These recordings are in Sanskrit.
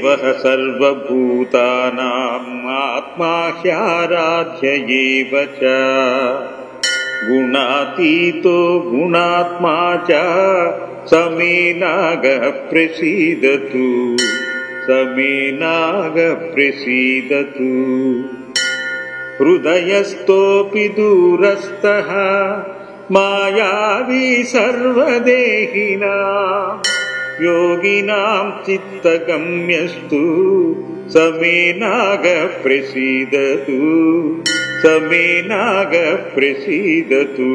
देवः सर्वभूतानाम् आत्मा ह्याराध्य एव च गुणातीतो गुणात्मा च स मे नागः प्रसीदतु स मे नागः प्रसीदतु हृदयस्थोऽपि दूरस्थः मायावी सर्वदेहिनां योगिनां चित्तगम्यस्तु स मे नागः प्रसीदतु स मे नागः प्रसीदतु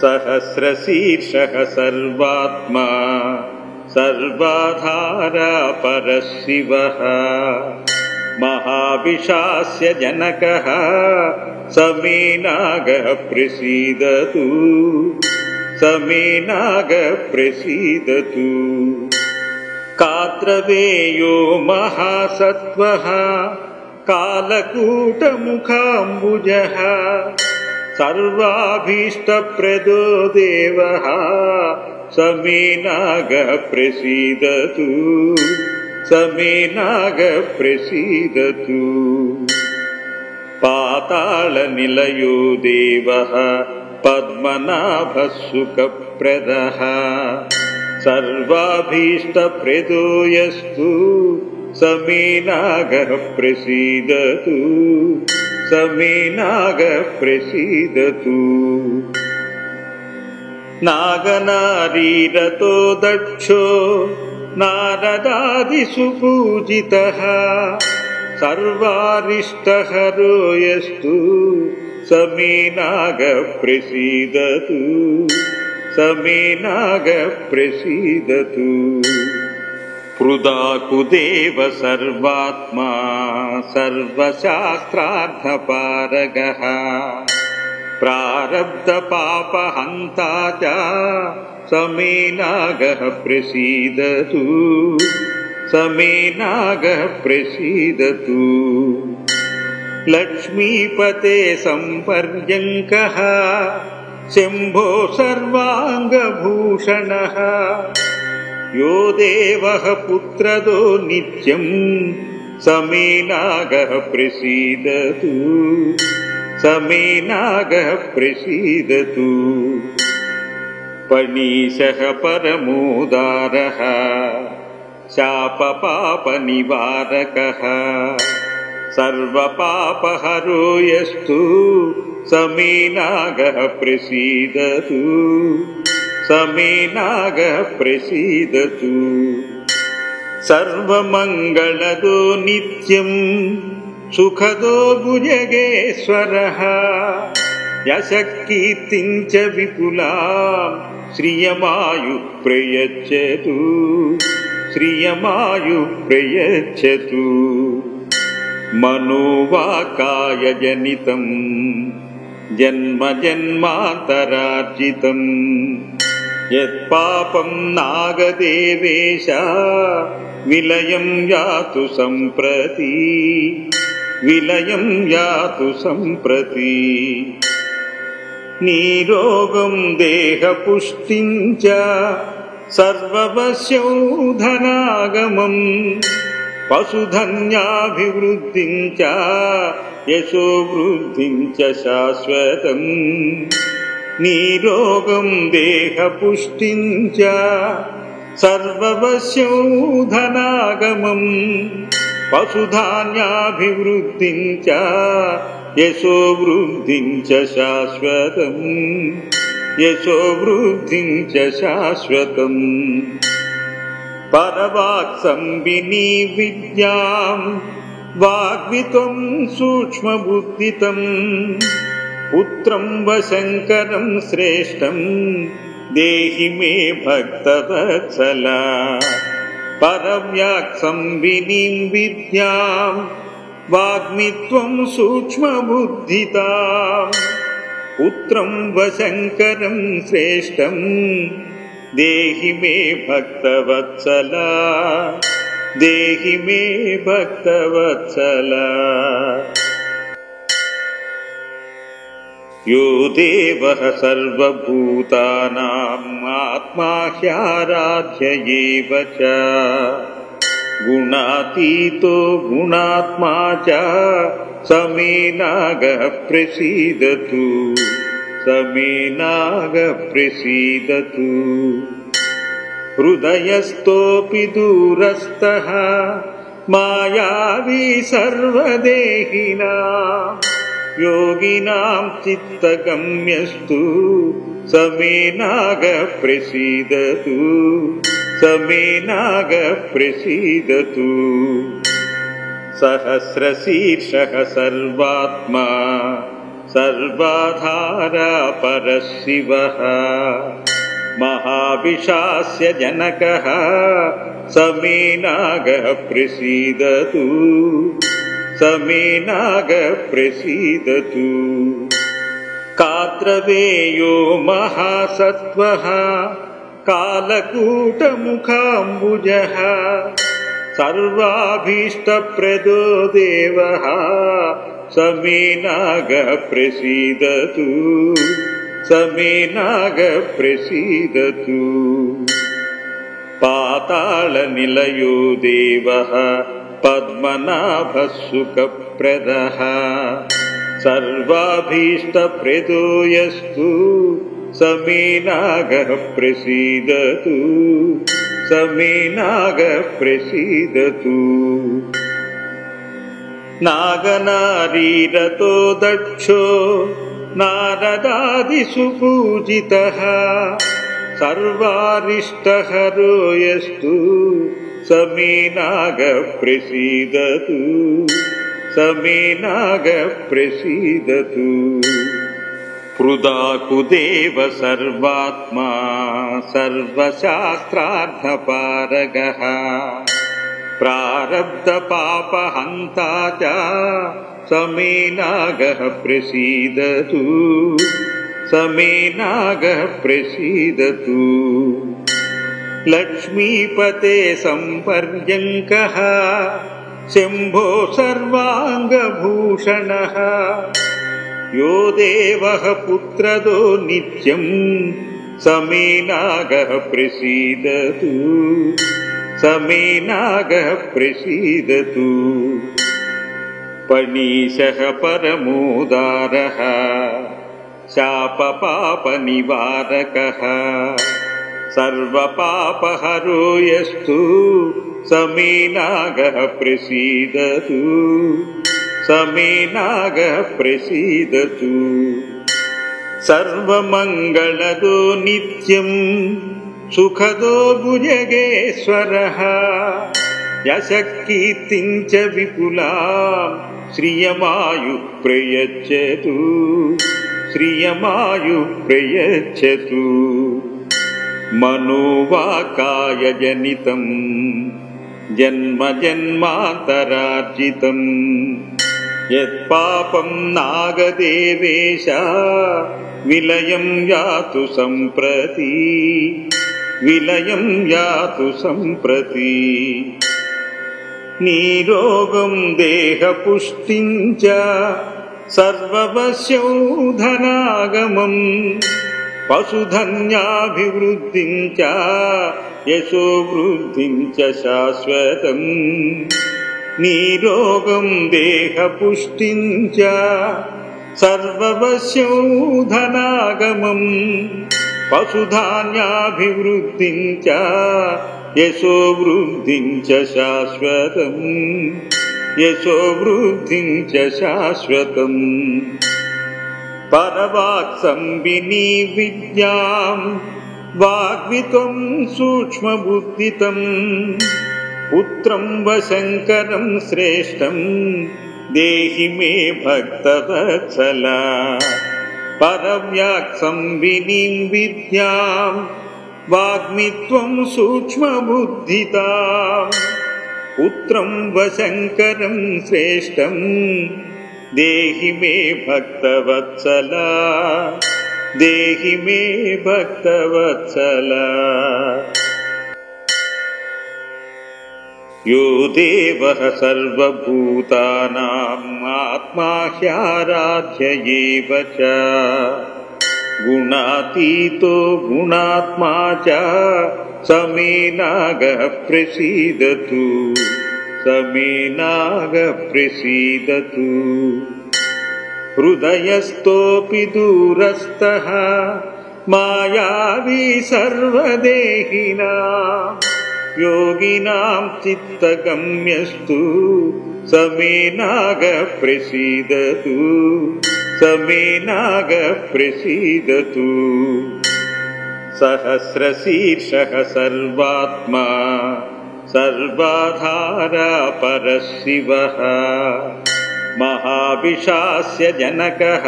सहस्रशीर्षः सर्वात्मा सर्वाधारा परशिवः महाविशास्य जनकः स मे नागः प्रसीदतु स मे नागः प्रसीदतु कात्रवेयो महासत्त्वः कालकूटमुखाम्बुजः सर्वाभीष्टप्रदो देवः स मे नागः प्रसीदतु स मे नागः प्रसीदतु पातालनिलयो देवः पद्मनाभः सुखप्रदः सर्वाभीष्टप्रदो यस्तु स मे नागः प्रसीदतु स मे नागः प्रसीदतु नागनारीरतो दक्षो नारदादिसुपूजितः सर्वारिष्टहरो यस्तु स मे नागः प्रसीदतु स मे नागः प्रसीदतु पृदाकुदेव सर्वात्मा सर्वशास्त्रार्थपारगः प्रारब्धपापहन्ता च स मे नागः प्रसीदतु स मे नागः प्रसीदतु लक्ष्मीपते सम्पर्यङ्कः शम्भो सर्वाङ्गभूषणः यो देवः पुत्रदो नित्यं स मे नागः प्रसीदतु स मे नागः प्रसीदतु पणीशः परमोदारः शापपापनिवारकः सर्वपापहरो यस्तु स मे नागः प्रसीदतु स मे नागः प्रसीदतु सर्वमङ्गलदो नित्यं सुखदो भुजगेश्वरः यशः कीर्तिं च विपुलां श्रियमायुः प्रयच्छतु श्रियमायुः प्रयच्छतु मनोवाकायजनितं जन्म जन्मान्तरार्जितं यत्पापं नागदेवेश विलयं यातु सम्प्रति विलयं यातु सम्प्रति निरोगं देहपुष्टिं च सर्ववश्यौधनागमं पशुधन्याभिवृद्धिं च यशोवृद्धिं च शाश्वतं निरोगं देहपुष्टिं च सर्ववश्यौधनागमं पशुधान्याभिवृद्धिं च यशोवृद्धिं च शाश्वतं यशोवृद्धिं च शाश्वतं परवाक्संविनी विद्यां वाग्वित्वं सूक्ष्मबुद्धितं पुत्रं वशङ्करं श्रेष्ठं देहि मे भक्तवत्सला परव्याक्संविनीं विद्यां वाग्मित्वं सूक्ष्मबुद्धितां पुत्रं वशङ्करं श्रेष्ठं देहि मे भक्तवत्सला देहि मे भक्तवत्सला यो देवः सर्वभूतानाम् आत्मा ह्याराध्य एव च गुणातीतो गुणात्मा च स मे नागः प्रसीदतु स मे नागः प्रसीदतु हृदयस्थोऽपि दूरस्थः मायावी सर्वदेहिनां योगिनां चित्तगम्यस्तु स मे नागः प्रसीदतु स मे नागः प्रसीदतु सहस्रशीर्षः सर्वात्मा सर्वाधारा परशिवः महाविशास्य जनकः स मे नागः प्रसीदतु स मे नागः प्रसीदतु कात्रवेयो महासत्त्वः कालकूटमुखाम्बुजः सर्वाभीष्टप्रदो देवः स मे नागः प्रसीदतु स मे नागः प्रसीदतु पातालनिलयो देवः पद्मनाभः सुखप्रदः सर्वाभीष्टप्रदो यस्तु स मे नागः प्रसीदतु स मे नागः प्रसीदतु नागनारीरतो दक्षो नारदादिषु पूजितः सर्वारिष्टहरो यस्तु स मे नागः प्रसीदतु स मे नागः प्रसीदतु पृदाकुदेव सर्वात्मा सर्वशास्त्रार्थपारगः प्रारब्धपापहन्ता च स मे नागः प्रसीदतु स मे नागः प्रसीदतु लक्ष्मीपते सम्पर्यङ्कः शम्भो सर्वाङ्गभूषणः यो देवः पुत्रदो नित्यं स मे नागः प्रसीदतु स मे नागः प्रसीदतु पणीशः परमोदारः शापपापनिवारकः सर्वपापहरो यस्तु स मे नागः प्रसीदतु स मे नागः प्रसीदतु सर्वमङ्गलदो नित्यं सुखदो भुजगेश्वरः यशः कीर्तिं च विपुलां श्रियमायुः प्रयच्छतु श्रियमायुः प्रयच्छतु मनोवाकायजनितं जन्म जन्मान्तरार्जितं यत्पापं नागदेवेश विलयं यातु सम्प्रति विलयं यातु सम्प्रति निरोगं देहपुष्टिं च सर्ववश्यौधनागमं पशुधन्याभिवृद्धिं च यशोवृद्धिं च शाश्वतम् निरोगं देहपुष्टिं च सर्ववश्यौधनागमं पशुधान्याभिवृद्धिं च यशोवृद्धिं च शाश्वतम् यशोवृद्धिं च शाश्वतम् परवाक्संविनी विद्यां वाग्वित्वं सूक्ष्मबुद्धितं पुत्रं वशङ्करं श्रेष्ठं देहि मे भक्तवत्सला परव्याक्संविनीं विद्यां वाग्मित्वं सूक्ष्मबुद्धितां पुत्रं वशङ्करं श्रेष्ठं देहि मे भक्तवत्सला देहि मे भक्तवत्सला यो देवः सर्वभूतानाम् आत्मा ह्याराध्य एव च गुणातीतो गुणात्मा च समे नागः प्रसीदतु समे नागः प्रसीदतु हृदयस्थोऽपि दूरस्थः मायावी सर्वदेहिनां योगिनां चित्तगम्यस्तु समे नागः प्रसीदतु समे नागः प्रसीदतु सहस्रशीर्षः सर्वात्मा सर्वाधारा परशिवः महाविशास्य जनकः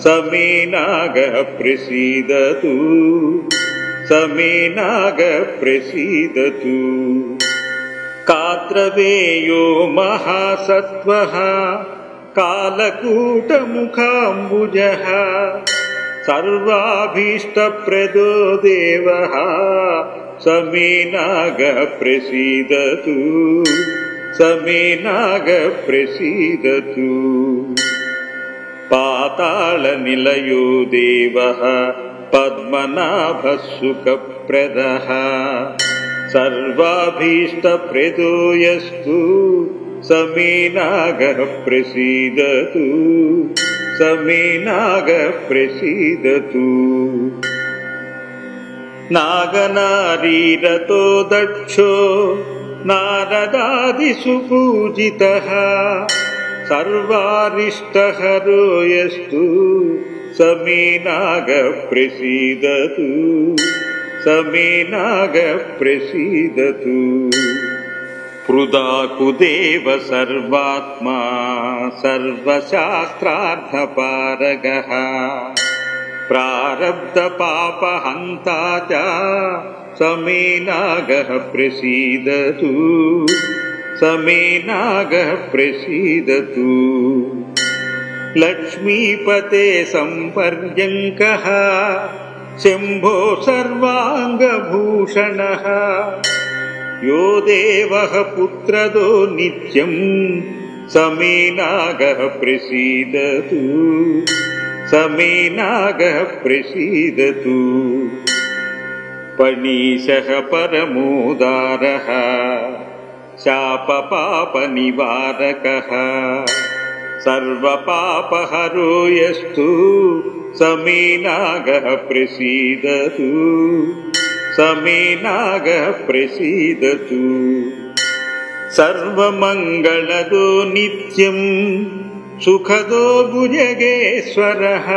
समे नागः प्रसीदतु समे नागः प्रसीदतु कात्रवेयो महासत्त्वः कालकूटमुखाम्बुजः सर्वाभीष्टप्रदो देवः समे नागः प्रसीदतु समे नागः प्रसीदतु पातालनिलयो देवः पद्मनाभः सुखप्रदः सर्वाभीष्टप्रदो यस्तु समे नागः प्रसीदतु समे नागः प्रसीदतु नागनारीरतो दक्षो नारदादिषु पूजितः सर्वारिष्टहरो यस्तु समे नागः प्रसीदतु समे नागः प्रसीदतु पृदाकुदेव सर्वात्मा सर्वशास्त्रार्थपारगः प्रारब्धपापहन्ता च समे नागः प्रसीदतु समे नागः प्रसीदतु लक्ष्मीपते सम्पर्यङ्कः शम्भो सर्वाङ्गभूषणः यो देवः पुत्रदो नित्यं समे नागः प्रसीदतु समे नागः प्रसीदतु पणीशः परमोदारः शापपापनिवारकः सर्वपापहरो यस्तु समे नागः प्रसीदतु समे नागः प्रसीदतु सर्वमङ्गलदो नित्यं सुखदो भुजगेश्वरः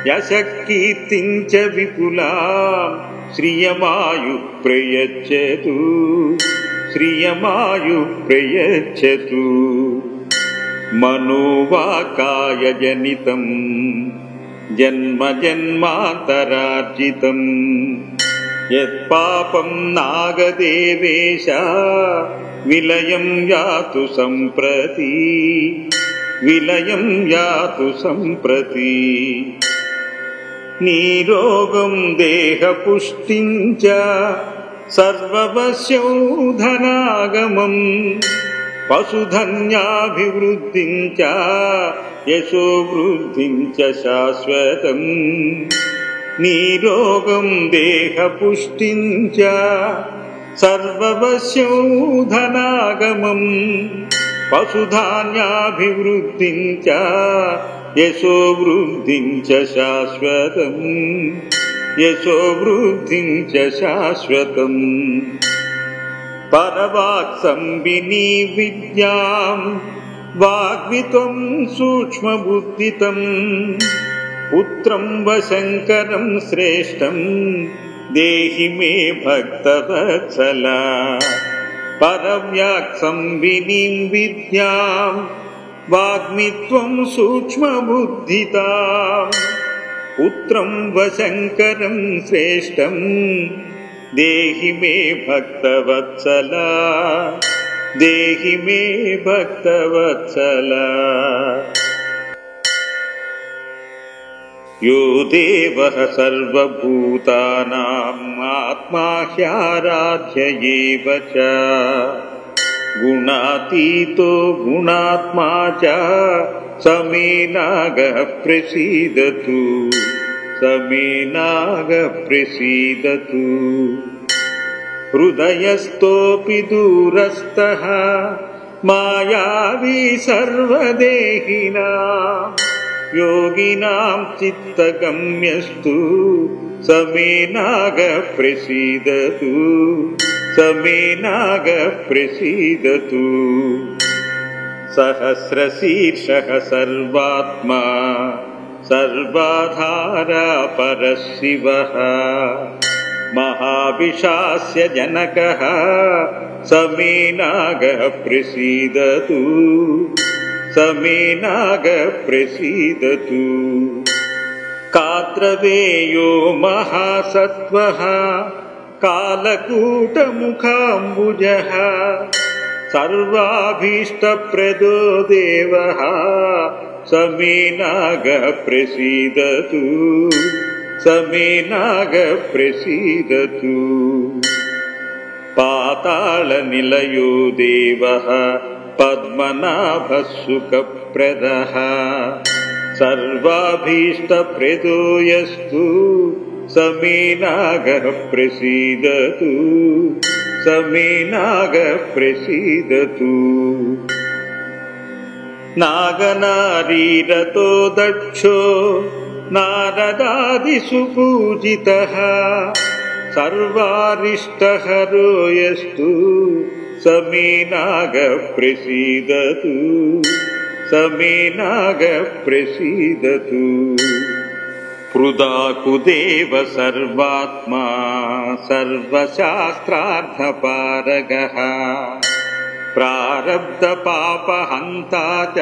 यशकीर्तिं च विपुलां श्रियमायुः प्रयच्छतु श्रियमायुः प्रयच्छतु मनोवाकायजनितं जन्म जन्मान्तरार्जितं यत्पापं नागदेवेश विलयं यातु सम्प्रति विलयं यातु सम्प्रति नीरोगं देहपुष्टिं च सर्ववश्यौधनागमं पशुधन्याभिवृद्धिं च यशोवृद्धिं च शाश्वतम् नीरोगं देहपुष्टिं च सर्ववश्यौधनागमं पशुधान्याभिवृद्धिं च यशोवृद्धिं च शाश्वतम् यशोवृद्धिं च शाश्वतम् परवाक्संविनी विद्यां वाग्वित्वं सूक्ष्मबुद्धितम् पुत्रं वशङ्करं श्रेष्ठं देहि मे भक्तवत्सला परव्याक्संविनीं विद्यां वाग्मित्वं सूक्ष्मबुद्धितां पुत्रं वशङ्करं श्रेष्ठं देहि मे भक्तवत्सला देहि मे भक्तवत्सला यो देवः सर्वभूतानाम् आत्मा ह्याराध्य एव च गुणातीतो गुणात्मा च समे नागः प्रसीदतु समे नागः प्रसीदतु हृदयस्थोऽपि दूरस्थः मायावी सर्वदेहिनां योगिनां चित्तगम्यस्तु समे नागः प्रसीदतु समे नागः प्रसीदतु सहस्रशीर्षः सर्वात्मा सर्वाधारा परशिवः महाविशास्य जनकः समे नागः प्रसीदतु समे नागः प्रसीदतु कात्रवेयो महासत्त्वः कालकूटमुखाम्बुजः सर्वाभीष्टप्रदो देवः समे नागः प्रसीदतु समे नागः प्रसीदतु पातालनिलयो देवः पद्मनाभः सुखप्रदः सर्वाभीष्टप्रदो यस्तु समे नागः प्रसीदतु समे नागः प्रसीदतु नागनारीरतो दक्षो नारदादिषु पूजितः सर्वारिष्टहरो यस्तु समे नागः प्रसीदतु समे नागः प्रसीदतु पृदाकुदेव सर्वात्मा सर्वशास्त्रार्थपारगः प्रारब्धपापहन्ता च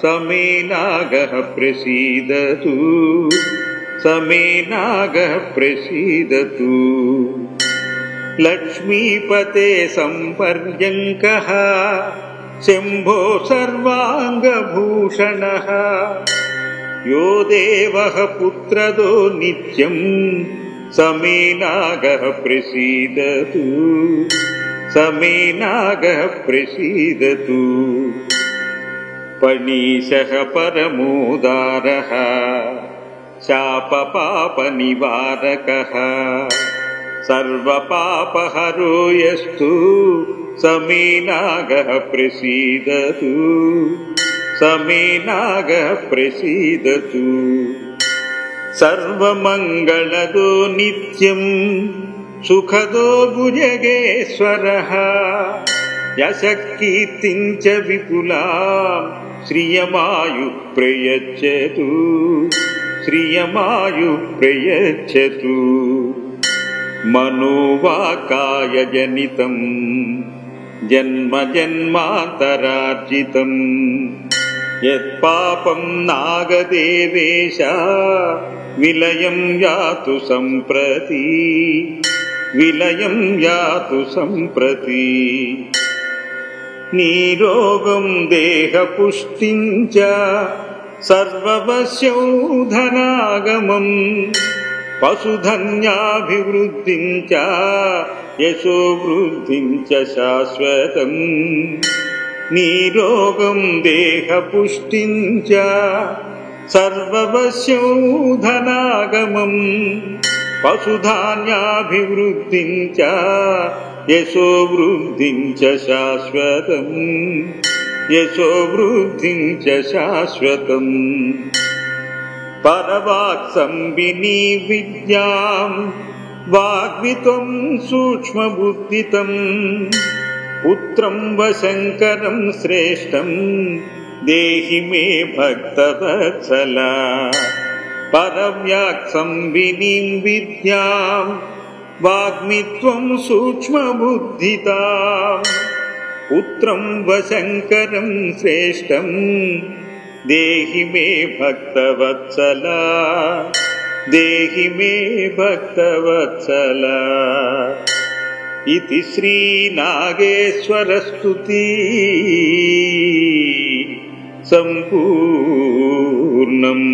समे नागः प्रसीदतु समे नागः प्रसीदतु लक्ष्मीपते सम्पर्यङ्कः शम्भो सर्वाङ्गभूषणः यो देवः पुत्रदो नित्यं समे नागः प्रसीदतु समे नागः प्रसीदतु पणीशः परमोदारः शापपापनिवारकः सर्वपापहरो यस्तु समे नागः प्रसीदतु समे नागः प्रसीदतु सर्वमङ्गलदो नित्यं सुखदो भुजगेश्वरः यशः कीर्तिं च विपुलां श्रियमायुः प्रयच्छतु श्रियमायुः प्रयच्छतु मनोवाकायजनितं जन्म जन्मान्तरार्जितं यत्पापं नागदेवेश विलयं यातु सम्प्रति विलयं यातु सम्प्रति निरोगं देहपुष्टिं च सर्ववश्यौधनागमं पशुधन्याभिवृद्धिं च यशोवृद्धिं च शाश्वतम् निरोगं देहपुष्टिं च सर्ववश्यौधनागमं पशुधान्याभिवृद्धिं च यशोवृद्धिं च शाश्वतम् यशोवृद्धिं च शाश्वतम् परवाक्संविनी विद्यां वाग्वित्वं सूक्ष्मबुद्धितं पुत्रं वशङ्करं श्रेष्ठं देहि मे भक्तवत्सला परव्याक्संविनीं विद्यां वाग्मित्वं सूक्ष्मबुद्धितां पुत्रं वशङ्करं श्रेष्ठं देहि मे भक्तवत्सला देहि मे भक्तवत्सला इति श्रीनागेश्वरस्तुति सम्पूर्णम्।